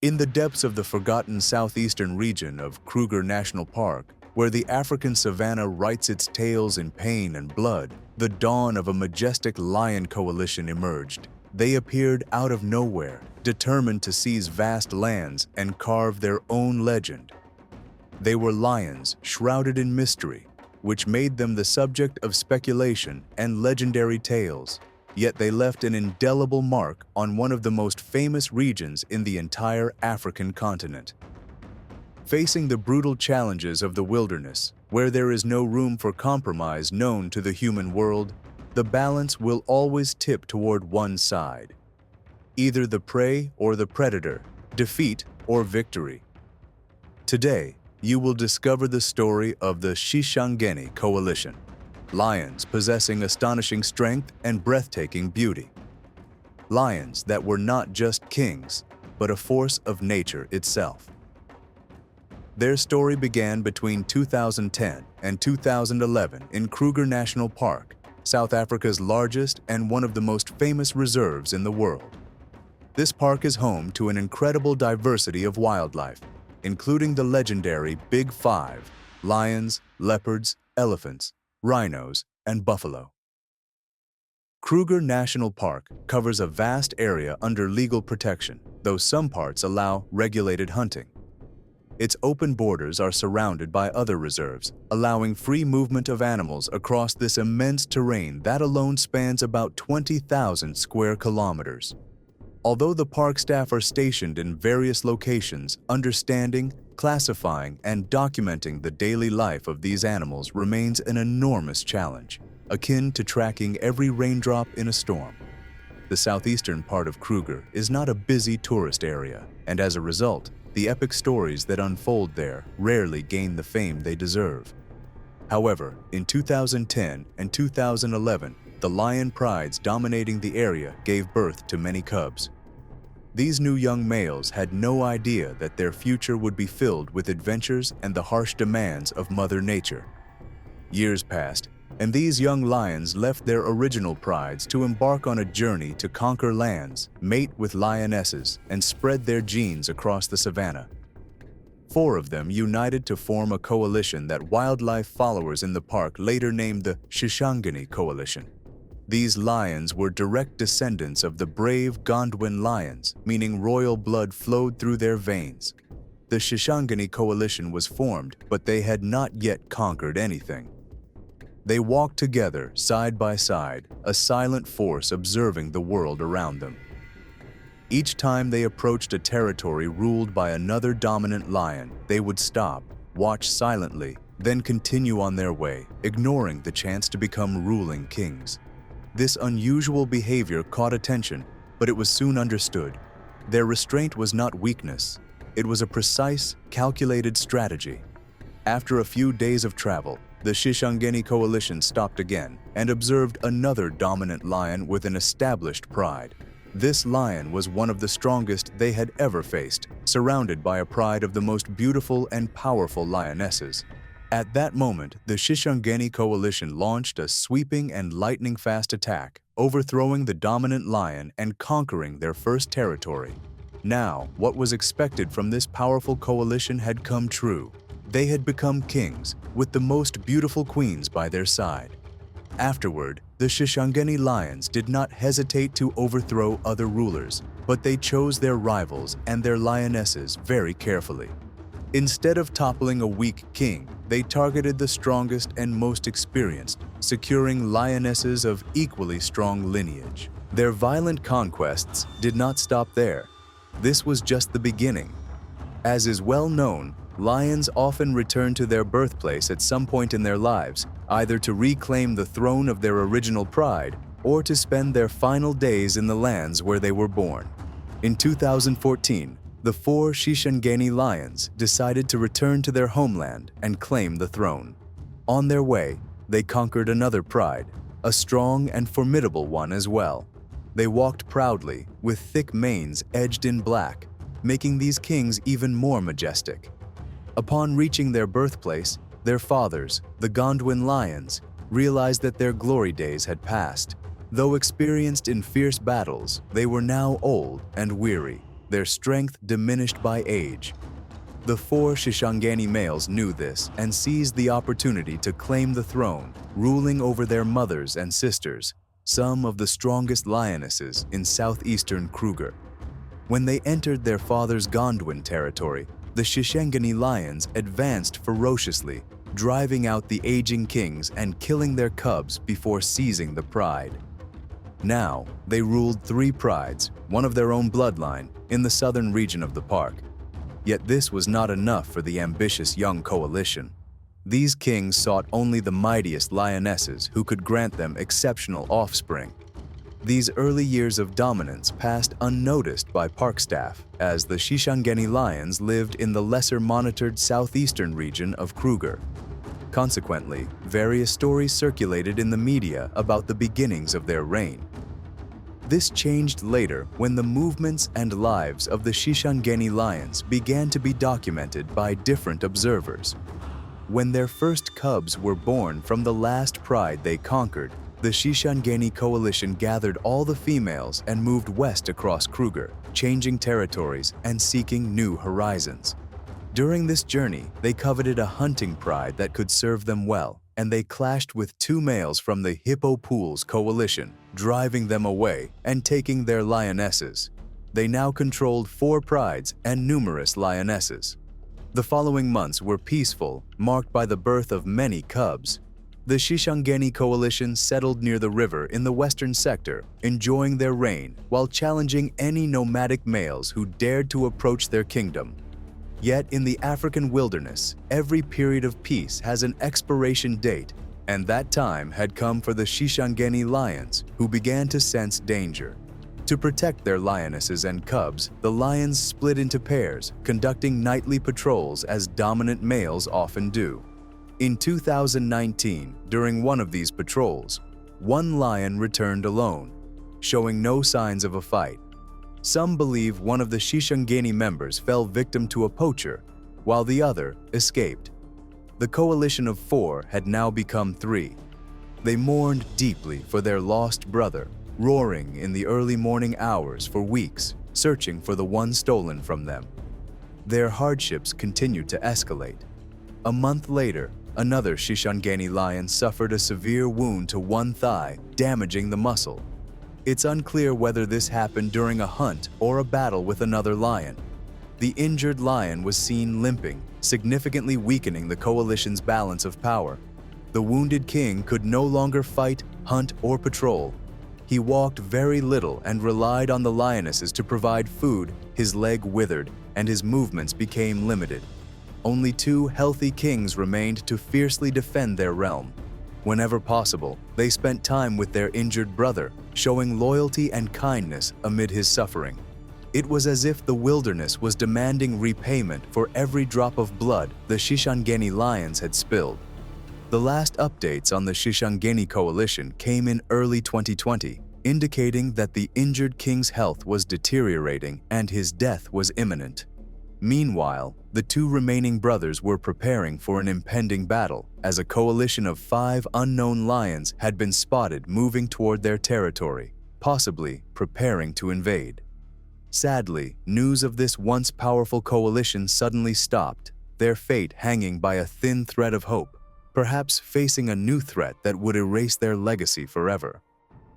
In the depths of the forgotten southeastern region of Kruger National Park, where the African savanna writes its tales in pain and blood, the dawn of a majestic lion coalition emerged. They appeared out of nowhere, determined to seize vast lands and carve their own legend. They were lions shrouded in mystery, which made them the subject of speculation and legendary tales. Yet they left an indelible mark on one of the most famous regions in the entire African continent. Facing the brutal challenges of the wilderness, where there is no room for compromise known to the human world, the balance will always tip toward one side. Either the prey or the predator, defeat or victory. Today, you will discover the story of the Shishangeni Coalition, lions possessing astonishing strength and breathtaking beauty. Lions that were not just kings, but a force of nature itself. Their story began between 2010 and 2011 in Kruger National Park, South Africa's largest and one of the most famous reserves in the world. This park is home to an incredible diversity of wildlife, including the legendary Big Five: lions, leopards, elephants, rhinos, and buffalo. Kruger National Park covers a vast area under legal protection, though some parts allow regulated hunting. Its open borders are surrounded by other reserves, allowing free movement of animals across this immense terrain that alone spans about 20,000 square kilometers. Although the park staff are stationed in various locations, understanding, classifying, and documenting the daily life of these animals remains an enormous challenge, akin to tracking every raindrop in a storm. The southeastern part of Kruger is not a busy tourist area, and as a result, the epic stories that unfold there rarely gain the fame they deserve. However, in 2010 and 2011, the lion prides dominating the area gave birth to many cubs. These new young males had no idea that their future would be filled with adventures and the harsh demands of Mother Nature. Years passed, and these young lions left their original prides to embark on a journey to conquer lands, mate with lionesses, and spread their genes across the savanna. 4 of them united to form a coalition that wildlife followers in the park later named the Shishangeni Coalition. These lions were direct descendants of the brave Gondwan lions, meaning royal blood flowed through their veins. The Shishangeni Coalition was formed, but they had not yet conquered anything. They walked together, side by side, a silent force observing the world around them. Each time they approached a territory ruled by another dominant lion, they would stop, watch silently, then continue on their way, ignoring the chance to become ruling kings. This unusual behavior caught attention, but it was soon understood. Their restraint was not weakness. It was a precise, calculated strategy. After a few days of travel, the Shishangeni Coalition stopped again and observed another dominant lion with an established pride. This lion was one of the strongest they had ever faced, surrounded by a pride of the most beautiful and powerful lionesses. At that moment, the Shishangeni Coalition launched a sweeping and lightning-fast attack, overthrowing the dominant lion and conquering their first territory. Now, what was expected from this powerful coalition had come true. They had become kings, with the most beautiful queens by their side. Afterward, the Shishangeni lions did not hesitate to overthrow other rulers, but they chose their rivals and their lionesses very carefully. Instead of toppling a weak king, they targeted the strongest and most experienced, securing lionesses of equally strong lineage. Their violent conquests did not stop there. This was just the beginning. As is well known, lions often return to their birthplace at some point in their lives, either to reclaim the throne of their original pride or to spend their final days in the lands where they were born. In 2014, the 4 Shishangeni lions decided to return to their homeland and claim the throne. On their way, they conquered another pride, a strong and formidable one as well. They walked proudly, with thick manes edged in black, making these kings even more majestic. Upon reaching their birthplace, their fathers, the Gondwan lions, realized that their glory days had passed. Though experienced in fierce battles, they were now old and weary. their strength diminished by age. The 4 Shishangani males knew this and seized the opportunity to claim the throne, ruling over their mothers and sisters, some of the strongest lionesses in southeastern Kruger. When they entered their father's Gondwan territory, the Shishangani lions advanced ferociously, driving out the aging kings and killing their cubs before seizing the pride. Now, they ruled 3 prides, one of their own bloodline, in the southern region of the park. Yet this was not enough for the ambitious young coalition. These kings sought only the mightiest lionesses who could grant them exceptional offspring. These early years of dominance passed unnoticed by park staff, as the Shishangani lions lived in the lesser-monitored southeastern region of Kruger. Consequently, various stories circulated in the media about the beginnings of their reign. This changed later when the movements and lives of the Shishangani lions began to be documented by different observers. When their first cubs were born from the last pride they conquered, the Shishangani coalition gathered all the females and moved west across Kruger, changing territories and seeking new horizons. During this journey, they coveted a hunting pride that could serve them well, and they clashed with 2 males from the Hippo Pools coalition, driving them away and taking their lionesses. They now controlled 4 prides and numerous lionesses. The following months were peaceful, marked by the birth of many cubs. The Shishangani coalition settled near the river in the western sector, enjoying their reign while challenging any nomadic males who dared to approach their kingdom. Yet in the African wilderness, every period of peace has an expiration date, and that time had come for the Shishangani lions, who began to sense danger. To protect their lionesses and cubs, the lions split into pairs, conducting nightly patrols as dominant males often do. In 2019, during one of these patrols, 1 lion returned alone, showing no signs of a fight. Some believe one of the Shishangani members fell victim to a poacher, while the other escaped. The coalition of 4 had now become 3. They mourned deeply for their lost brother, roaring in the early morning hours for weeks, searching for the one stolen from them. Their hardships continued to escalate. A month later, another Shishangani lion suffered a severe wound to one thigh, damaging the muscle. It's unclear whether this happened during a hunt or a battle with another lion. The injured lion was seen limping, significantly weakening the coalition's balance of power. The wounded king could no longer fight, hunt, or patrol. He walked very little and relied on the lionesses to provide food. His leg withered, and his movements became limited. Only 2 healthy kings remained to fiercely defend their realm. Whenever possible, they spent time with their injured brother, showing loyalty and kindness amid his suffering. It was as if the wilderness was demanding repayment for every drop of blood the Shishangani lions had spilled. The last updates on the Shishangani coalition came in early 2020, indicating that the injured king's health was deteriorating and his death was imminent. Meanwhile, the 2 remaining brothers were preparing for an impending battle, as a coalition of 5 unknown lions had been spotted moving toward their territory, possibly preparing to invade. Sadly, news of this once powerful coalition suddenly stopped, their fate hanging by a thin thread of hope, perhaps facing a new threat that would erase their legacy forever.